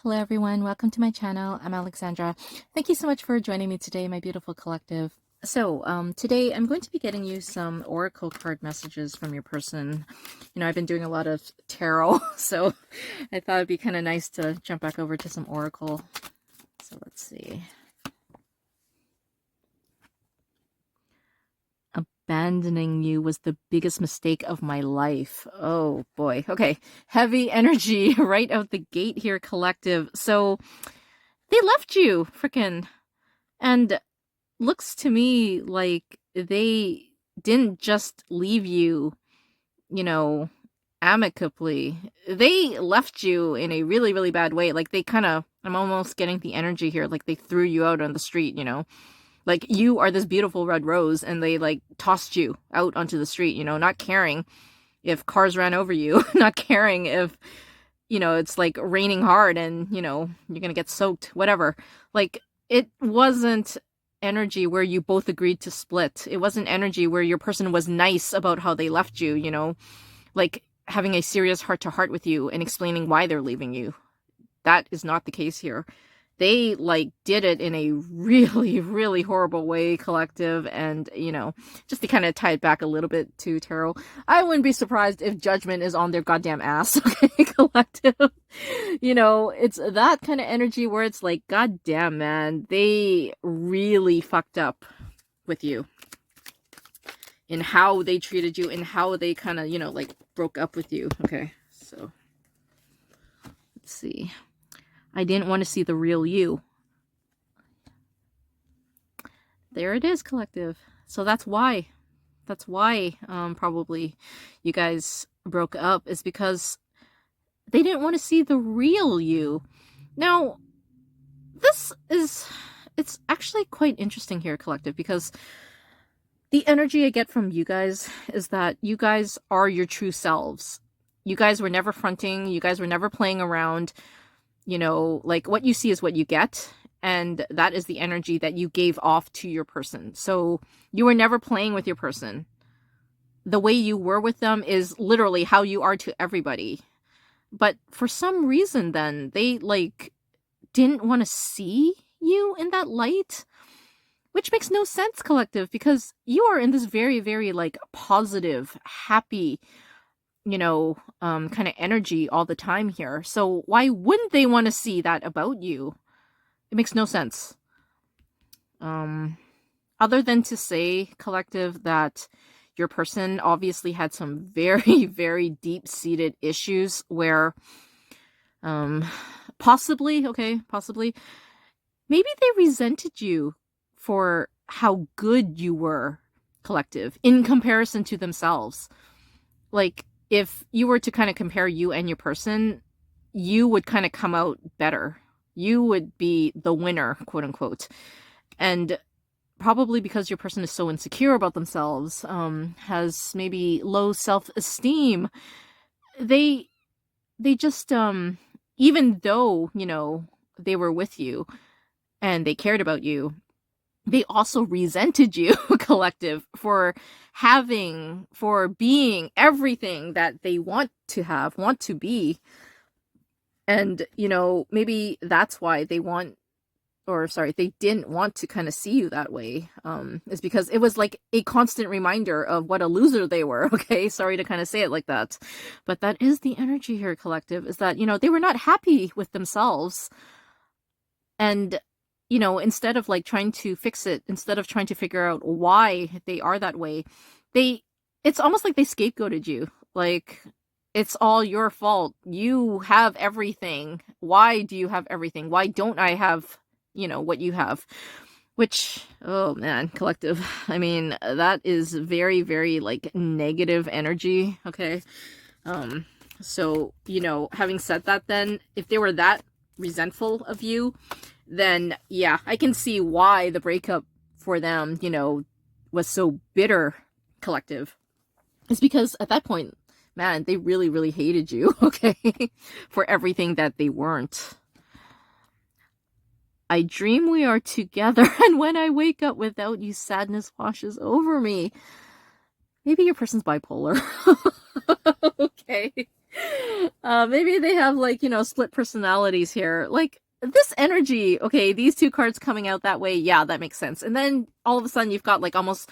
Hello everyone, welcome to my channel. I'm Alexandra. Thank you so much for joining me today, my beautiful collective. So today I'm going to be getting you some oracle card messages from your person. You know, I've been doing a lot of tarot, so I thought it'd be kind of nice to jump back over to some oracle. So let's see. Abandoning you was the biggest mistake of my life. Oh boy. Okay. Heavy energy right out the gate here, collective. So they left you, frickin'. And looks to me like they didn't just leave you, you know, amicably. They left you in a really, really bad way. Like they kind of, I'm almost getting the energy here, like they threw you out on the street, you know? Like, you are this beautiful red rose, and they, like, tossed you out onto the street, you know, not caring if cars ran over you, not caring if, you know, it's, like, raining hard and, you know, you're gonna get soaked, whatever. Like, it wasn't energy where you both agreed to split. It wasn't energy where your person was nice about how they left you, you know, like, having a serious heart-to-heart with you and explaining why they're leaving you. That is not the case here. They, like, did it in a really, really horrible way, collective, and, you know, just to kind of tie it back a little bit to tarot, I wouldn't be surprised if judgment is on their goddamn ass, okay, collective? You know, it's that kind of energy where it's like, goddamn, man, they really fucked up with you in how they treated you and how they kind of, you know, like, broke up with you. Okay, so let's see. I didn't want to see the real you. There it is, collective. So that's why. That's why probably you guys broke up, is because they didn't want to see the real you. Now, it's actually quite interesting here, collective, because the energy I get from you guys is that you guys are your true selves. You guys were never fronting. You guys were never playing around. You know, like, what you see is what you get, and that is the energy that you gave off to your person. So you were never playing with your person. The way you were with them is literally how you are to everybody. But for some reason then, they, like, didn't want to see you in that light, which makes no sense, collective, because you are in this very, very, like, positive, happy, you know, kind of energy all the time here. So why wouldn't they want to see that about you? It makes no sense. Other than to say, collective, that your person obviously had some very, very deep-seated issues where, possibly, maybe they resented you for how good you were, collective, in comparison to themselves. Like, if you were to kind of compare you and your person, you would kind of come out better. You would be the winner, quote unquote. And probably because your person is so insecure about themselves, has maybe low self-esteem, they just, even though, you know, they were with you and they cared about you, they also resented you, collective, for being everything that they want to have, want to be. And, you know, maybe that's why they didn't want to kind of see you that way, is because it was like a constant reminder of what a loser they were, okay? Sorry to kind of say it like that. But that is the energy here, collective, is that, you know, they were not happy with themselves. And, you know, instead of, like, trying to fix it, instead of trying to figure out why they are that way, it's almost like they scapegoated you. Like, it's all your fault. You have everything. Why do you have everything? Why don't I have, you know, what you have? Which, oh man, collective, I mean, that is very, very, like, negative energy, okay? So, you know, having said that, then, if they were that resentful of you, then yeah, I can see why the breakup for them, you know, was so bitter, collective. It's because at that point, man, they really, really hated you, okay, for everything that they weren't. I dream we are together, and when I wake up without you, sadness washes over me. Maybe your person's bipolar. Okay. Maybe they have like, split personalities here. Like this energy, okay, these two cards coming out that way, yeah, that makes sense. And then all of a sudden you've got like almost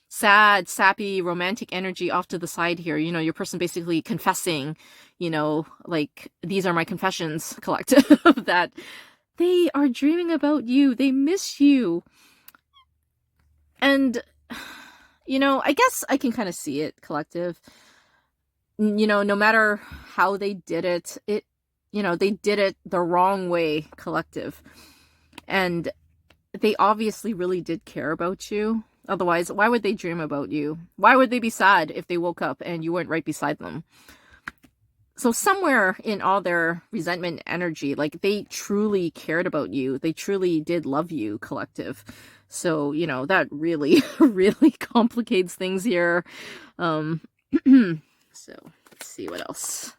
sad, sappy, romantic energy off to the side here. Your person basically confessing, like these are my confessions collective that they are dreaming about you. They miss you. And, I guess I can kind of see it, collective. No matter how they did it, they did it the wrong way, collective. And they obviously really did care about you. Otherwise, why would they dream about you? Why would they be sad if they woke up and you weren't right beside them? So somewhere in all their resentment energy, like they truly cared about you. They truly did love you, collective. So, that really, really complicates things here. So let's see what else.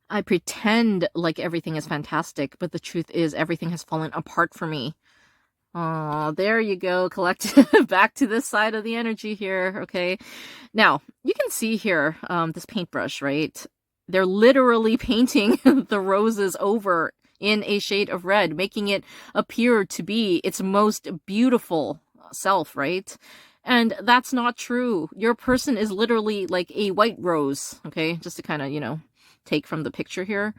I pretend like everything is fantastic, but the truth is everything has fallen apart for me. Oh, there you go, collective. Back to this side of the energy here, okay? Now, you can see here, this paintbrush, right? They're literally painting the roses over in a shade of red, making it appear to be its most beautiful self, right? And that's not true. Your person is literally like a white rose, okay? Just to kind of, take from the picture here.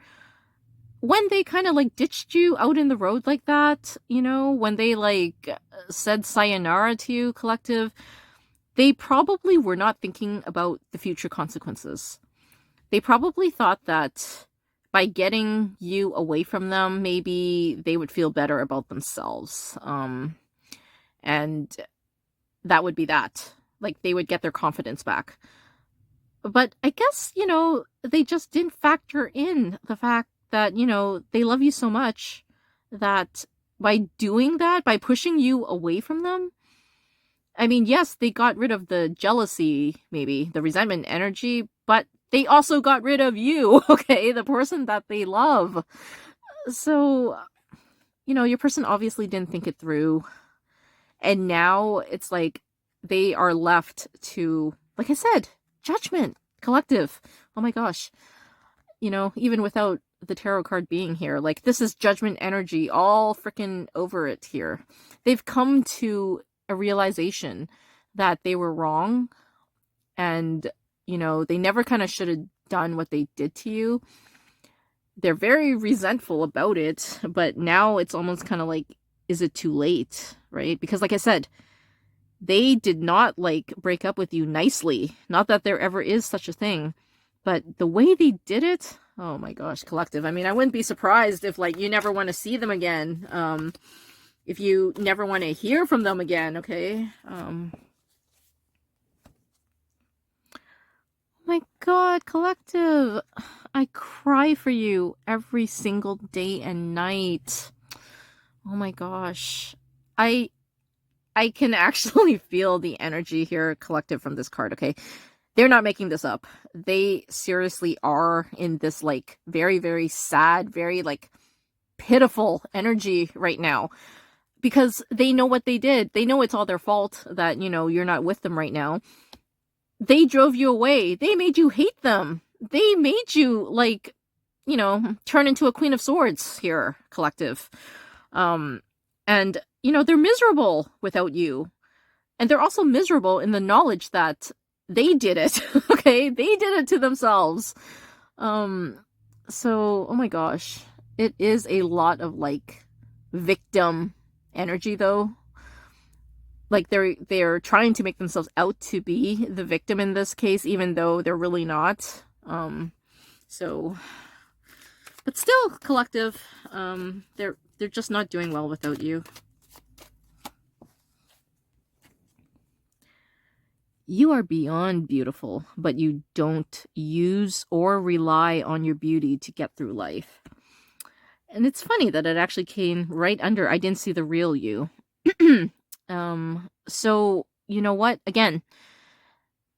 When they kind of like ditched you out in the road like that, when they like said sayonara to you, collective, they probably were not thinking about the future consequences. They probably thought that by getting you away from them, maybe they would feel better about themselves. And that would be that. Like they would get their confidence back. But I guess, they just didn't factor in the fact that, they love you so much that by doing that, by pushing you away from them, I mean, yes, they got rid of the jealousy, maybe, the resentment energy, but they also got rid of you, okay? The person that they love. So, your person obviously didn't think it through. And now it's like they are left to, like I said, judgment, collective. Oh my gosh. Even without the tarot card being here, like this is judgment energy all freaking over it here. They've come to a realization that they were wrong and, they never kind of should have done what they did to you. They're very resentful about it, but now it's almost kind of like, is it too late, right? Because like I said, they did not like break up with you nicely. Not that there ever is such a thing, but the way they did it, oh my gosh, collective. I mean, I wouldn't be surprised if like you never want to see them again. If you never want to hear from them again, okay? Oh my god, collective. I cry for you every single day and night. Oh my gosh. I can actually feel the energy here, collective, from this card, okay? They're not making this up. They seriously are in this, like, very, very sad, very, like, pitiful energy right now. Because they know what they did. They know it's all their fault that, you're not with them right now. They drove you away. They made you hate them. They made you, like, turn into a Queen of Swords here, collective. And, they're miserable without you. And they're also miserable in the knowledge that they did it, okay? They did it to themselves. So, oh my gosh. It is a lot of, like, victim energy, though. Like, they're trying to make themselves out to be the victim in this case, even though they're really not. So... But still, collective, they're just not doing well without you. You are beyond beautiful, but you don't use or rely on your beauty to get through life. And it's funny that it actually came right under I didn't see the real you. So, you know what? Again,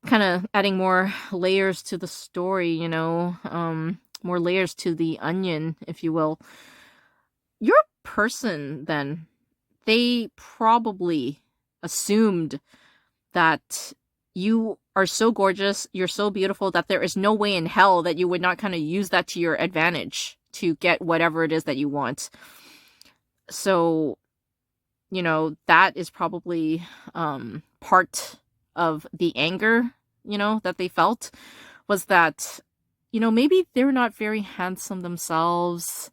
kind of adding more layers to the story, more layers to the onion, if you will. Your person, then, they probably assumed that you are so gorgeous, you're so beautiful, that there is no way in hell that you would not kind of use that to your advantage to get whatever it is that you want. So, that is probably part of the anger, that they felt, was that, maybe they're not very handsome themselves.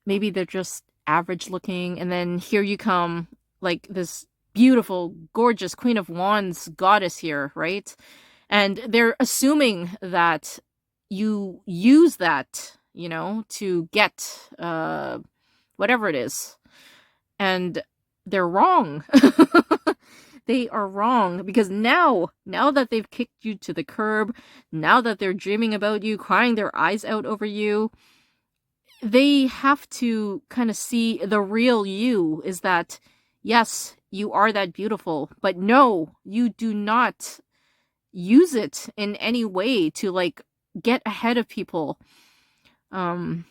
Maybe they're just average looking. And then here you come, like this beautiful, gorgeous Queen of Wands goddess here, right? And they're assuming that you use that, to get whatever it is. And they're wrong. They are wrong, because now that they've kicked you to the curb, now that they're dreaming about you, crying their eyes out over you, they have to kind of see the real you, is that, yes, you are that beautiful, but no, you do not use it in any way to like get ahead of people. And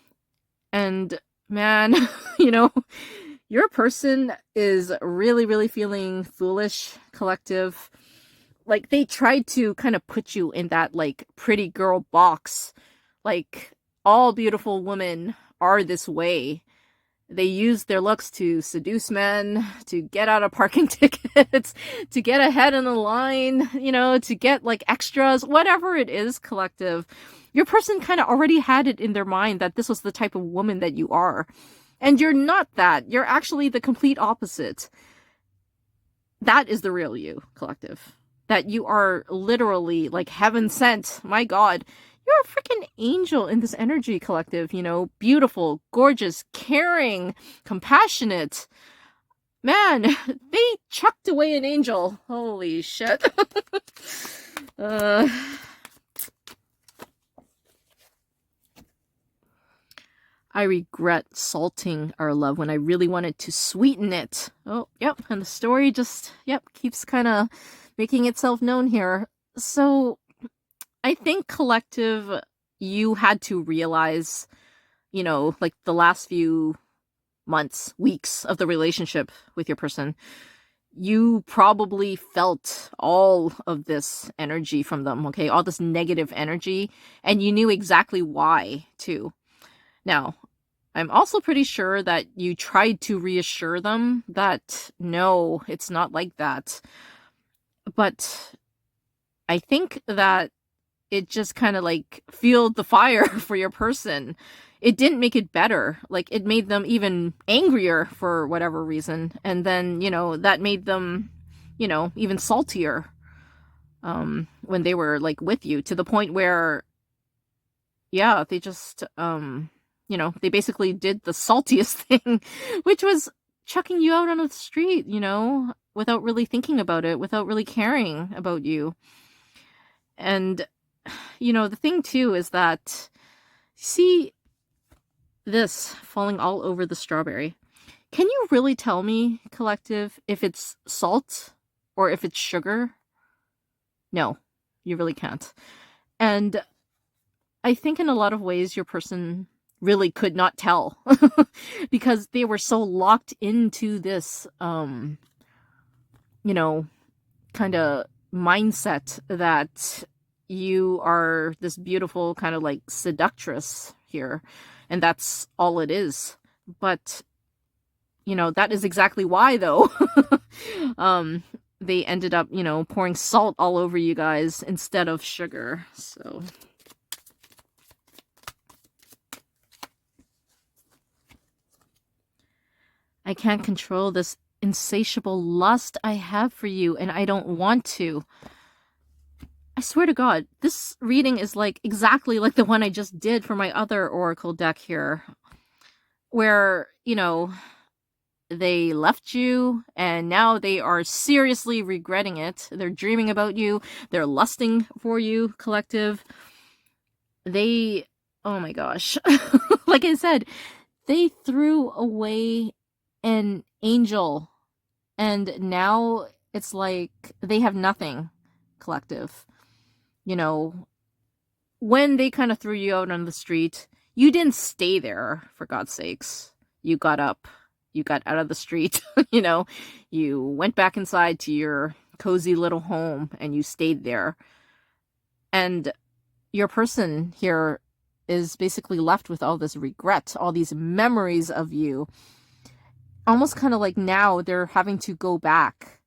man, your person is really, really feeling foolish, collective. Like, they tried to kind of put you in that like pretty girl box. Like, all beautiful women are this way. They use their looks to seduce men, to get out of parking tickets, to get ahead in the line, to get like extras, whatever it is, collective. Your person kind of already had it in their mind that this was the type of woman that you are. And you're not that. You're actually the complete opposite. That is the real you, collective. That you are literally like heaven sent. My God. You're a freaking angel in this energy, collective, beautiful, gorgeous, caring, compassionate. Man, they chucked away an angel. Holy shit. I regret salting our love when I really wanted to sweeten it. Oh, yep, and the story just, keeps kind of making itself known here. So, I think, collective, you had to realize, like the last few months, weeks of the relationship with your person, you probably felt all of this energy from them, okay? All this negative energy, and you knew exactly why, too. Now, I'm also pretty sure that you tried to reassure them that, no, it's not like that. But I think that it just kind of like fueled the fire for your person. It didn't make it better. Like, it made them even angrier for whatever reason. And then, that made them, even saltier when they were like with you, to the point where, they just, they basically did the saltiest thing, which was chucking you out on the street, without really thinking about it, without really caring about you. And the thing too is that, see this falling all over the strawberry. Can you really tell me, collective, if it's salt or if it's sugar? No, you really can't. And I think in a lot of ways your person really could not tell because they were so locked into this, kind of mindset that you are this beautiful kind of like seductress here, and that's all it is. But that is exactly why, though, they ended up pouring salt all over you guys instead of sugar. So I can't control this insatiable lust I have for you, and I don't want to. I swear to God, this reading is like exactly like the one I just did for my other oracle deck here, where, they left you and now they are seriously regretting it. They're dreaming about you. They're lusting for you, collective. They, oh my gosh. Like I said, they threw away an angel and now it's like they have nothing, collective. When they kind of threw you out on the street, you didn't stay there, for God's sakes. You got up. You got out of the street. You went back inside to your cozy little home and you stayed there. And your person here is basically left with all this regret, all these memories of you. Almost kind of like now they're having to go back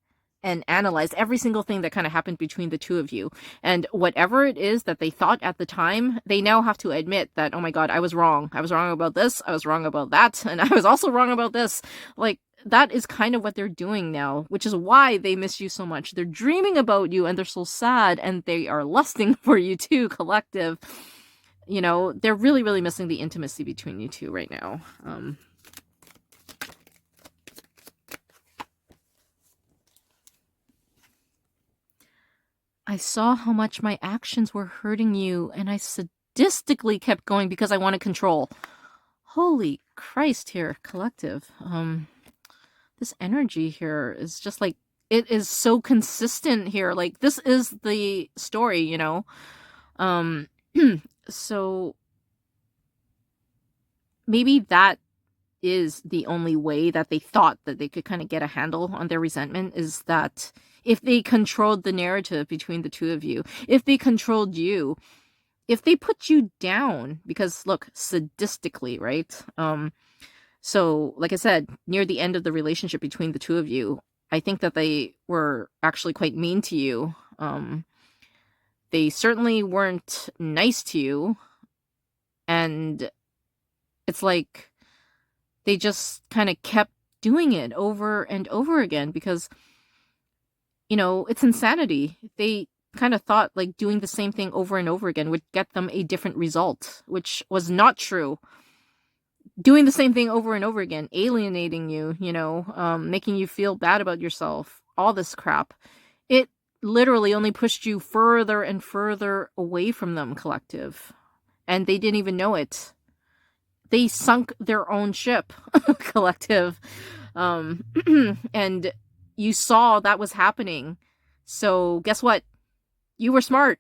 and analyze every single thing that kind of happened between the two of you. And whatever it is that they thought at the time, they now have to admit that, oh my God, I was wrong. I was wrong about this. I was wrong about that. And I was also wrong about this. Like, that is kind of what they're doing now, which is why they miss you so much. They're dreaming about you and they're so sad and they are lusting for you too, collective. You know, they're really, really missing the intimacy between you two right now. I saw how much my actions were hurting you, and I sadistically kept going because I wanted control. Holy Christ here, collective. This energy here is just like, it is so consistent here. Like, this is the story, you know? So maybe that is the only way that they thought that they could kind of get a handle on their resentment, is that if they controlled the narrative between the two of you, if they controlled you, if they put you down, because look, sadistically, right? So like I said, near the end of the relationship between the two of you, I think that they were actually quite mean to you. They certainly weren't nice to you. And it's like they just kind of kept doing it over and over again because, you know, it's insanity. They kind of thought like doing the same thing over and over again would get them a different result, which was not true. Doing the same thing over and over again, alienating you, you know, making you feel bad about yourself, all this crap. It literally only pushed you further and further away from them, collective. And they didn't even know it. They sunk their own ship, collective. And you saw that was happening. So guess what? You were smart.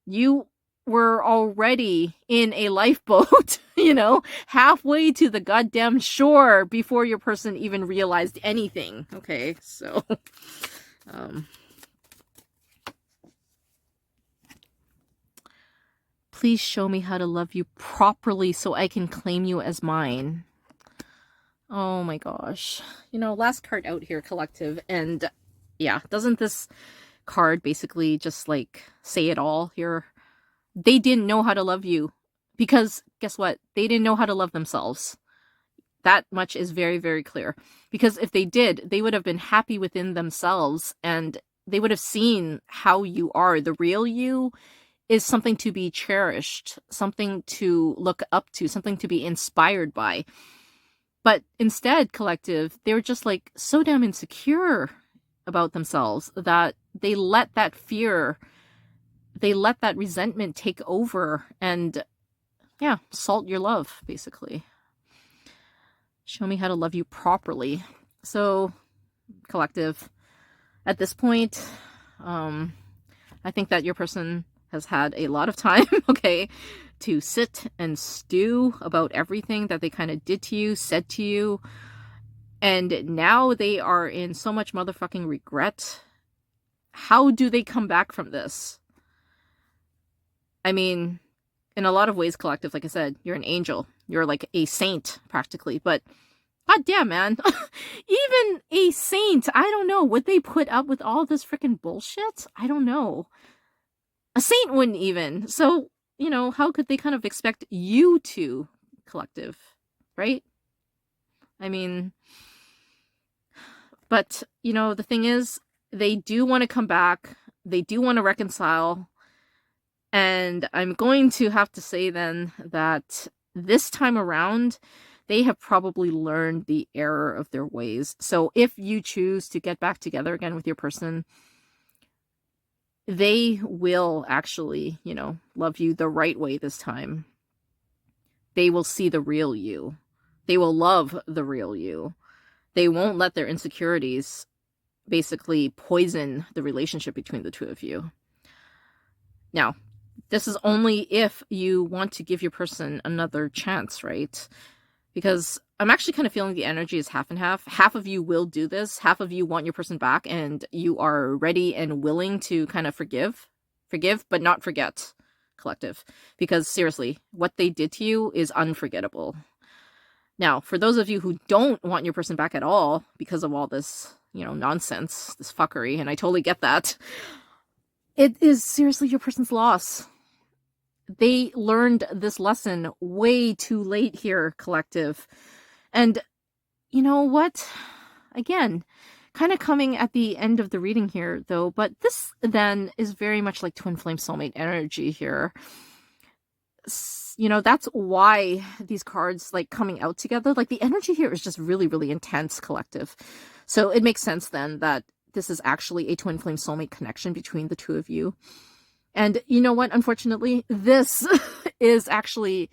You were already in a lifeboat, you know, halfway to the goddamn shore before your person even realized anything. Okay, so please show me how to love you properly so I can claim you as mine. Oh my gosh. You know, last card out here, collective. And yeah, doesn't this card basically just like say it all here? They didn't know how to love you because guess what? They didn't know how to love themselves. That much is very, very clear. Because if they did, they would have been happy within themselves and they would have seen how you are. The real you is something to be cherished, something to look up to, something to be inspired by. But instead, collective, they're just like so damn insecure about themselves that they let that fear, they let that resentment take over and, yeah, salt your love, basically. Show me how to love you properly. So, collective, at this point, I think that your person has had a lot of time, okay, to sit and stew about everything that they kind of did to you, said to you. And now they are in so much motherfucking regret. How do they come back from this? I mean, in a lot of ways, collective, like I said, you're an angel. You're like a saint, practically. But, god damn, man. Even a saint, I don't know. Would they put up with all this freaking bullshit? I don't know. A saint wouldn't even. So, you know, how could they kind of expect you to, collective, right? I mean, but, you know, the thing is, they do want to come back. They do want to reconcile. And I'm going to have to say then that this time around, they have probably learned the error of their ways. So if you choose to get back together again with your person, they will actually, you know, love you the right way this time. They will see the real you. They will love the real you. They won't let their insecurities basically poison the relationship between the two of you. Now, this is only if you want to give your person another chance, right? Because I'm actually kind of feeling the energy is half and half. Half of you will do this. Half of you want your person back and you are ready and willing to kind of forgive, but not forget, collective. Because seriously, what they did to you is unforgettable. Now, for those of you who don't want your person back at all because of all this, nonsense, this fuckery, and I totally get that, it is seriously your person's loss. They learned this lesson way too late here, collective. And you know what? Again, kind of coming at the end of the reading here, though, but this then is very much like twin flame soulmate energy here. That's why these cards like coming out together, like the energy here is just really, really intense, collective. So it makes sense then that this is actually a twin flame soulmate connection between the two of you. And you know what? Unfortunately, this is actually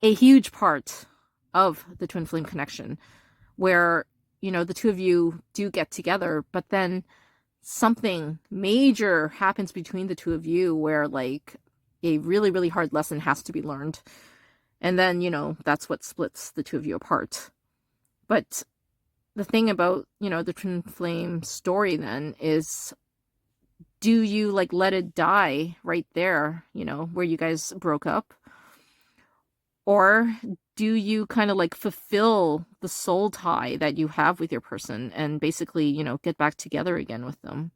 a huge part of the twin flame connection where, the two of you do get together, but then something major happens between the two of you where like a really, really hard lesson has to be learned. And then, that's what splits the two of you apart. But the thing about, the twin flame story then is, do you like let it die right there, where you guys broke up? Or do you kind of like fulfill the soul tie that you have with your person and basically, get back together again with them?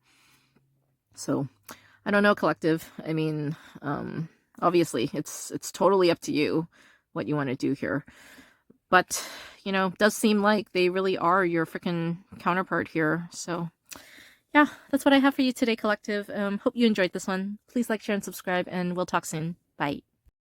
So I don't know, collective. I mean, obviously it's totally up to you what you want to do here. But, it does seem like they really are your freaking counterpart here. So yeah, that's what I have for you today, collective. Hope you enjoyed this one. Please like, share, and subscribe, and we'll talk soon. Bye.